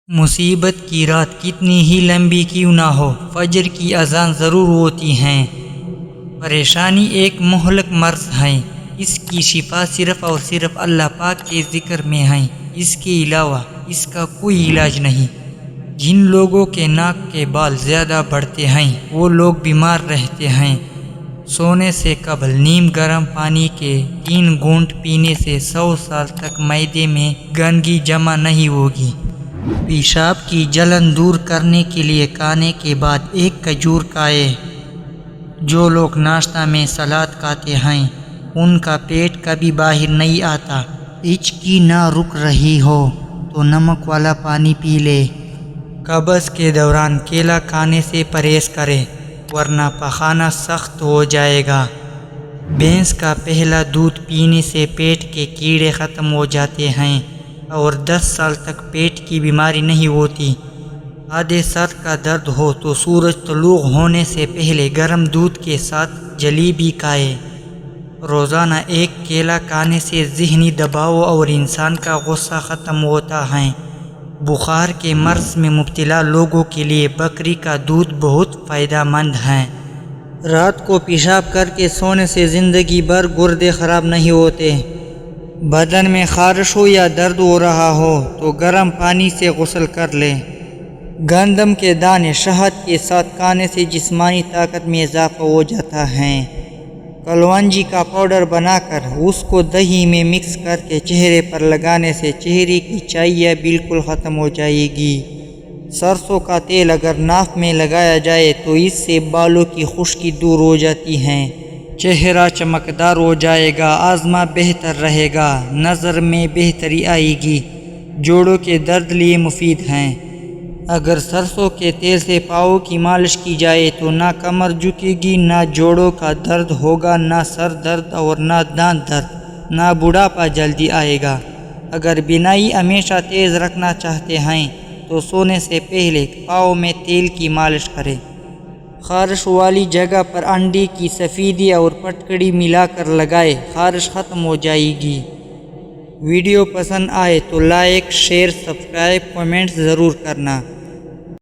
مصیبت کی رات کتنی ہی لمبی کیوں نہ ہو، فجر کی اذان ضرور ہوتی ہیں۔ پریشانی ایک مہلک مرض ہے، اس کی شفا صرف اور صرف اللہ پاک کے ذکر میں ہے، اس کے علاوہ اس کا کوئی علاج نہیں۔ جن لوگوں کے ناک کے بال زیادہ بڑھتے ہیں وہ لوگ بیمار رہتے ہیں۔ سونے سے قبل نیم گرم پانی کے 3 گھونٹ پینے سے 100 سال تک معدے میں گندگی جمع نہیں ہوگی۔ پیشاب کی جلن دور کرنے کے لیے کھانے کے بعد 1 کھجور کھائیں۔ جو لوگ ناشتہ میں سلاد کھاتے ہیں ان کا پیٹ کبھی باہر نہیں آتا۔ ہچکی نہ رک رہی ہو تو نمک والا پانی پی لے۔ قبض کے دوران کیلا کھانے سے پرہیز کریں ورنہ پخانا سخت ہو جائے گا۔ بھینس کا پہلا دودھ پینے سے پیٹ کے کیڑے ختم ہو جاتے ہیں اور 10 سال تک پیٹ کی بیماری نہیں ہوتی۔ آدھے سر کا درد ہو تو سورج طلوع ہونے سے پہلے گرم دودھ کے ساتھ جلیبی کھائیں۔ روزانہ 1 کیلا کھانے سے ذہنی دباؤ اور انسان کا غصہ ختم ہوتا ہے۔ بخار کے مرض میں مبتلا لوگوں کے لیے بکری کا دودھ بہت فائدہ مند ہے۔ رات کو پیشاب کر کے سونے سے زندگی بھر گردے خراب نہیں ہوتے۔ بدن میں خارش ہو یا درد ہو رہا ہو تو گرم پانی سے غسل کر لیں۔ گندم کے دانے شہد کے ساتھ کھانے سے جسمانی طاقت میں اضافہ ہو جاتا ہے۔ کلونجی کا پاؤڈر بنا کر اس کو دہی میں مکس کر کے چہرے پر لگانے سے چہرے کی چائی بالکل ختم ہو جائے گی۔ سرسوں کا تیل اگر ناف میں لگایا جائے تو اس سے بالوں کی خشکی دور ہو جاتی ہے۔ چہرہ چمکدار ہو جائے گا، آزما بہتر رہے گا، نظر میں بہتری آئے گی۔ جوڑوں کے درد لیے مفید ہیں۔ اگر سرسوں کے تیل سے پاؤں کی مالش کی جائے تو نہ کمر جھکے گی، نہ جوڑوں کا درد ہوگا، نہ سر درد اور نہ دانت درد، نہ بڑھاپا جلدی آئے گا۔ اگر بینائی ہمیشہ تیز رکھنا چاہتے ہیں تو سونے سے پہلے پاؤں میں تیل کی مالش کریں۔ خارش والی جگہ پر انڈے کی سفیدی اور پٹکڑی ملا کر لگائیں، خارش ختم ہو جائے گی۔ ویڈیو پسند آئے تو لائک، شیئر، سبسکرائب، کمنٹ ضرور کرنا۔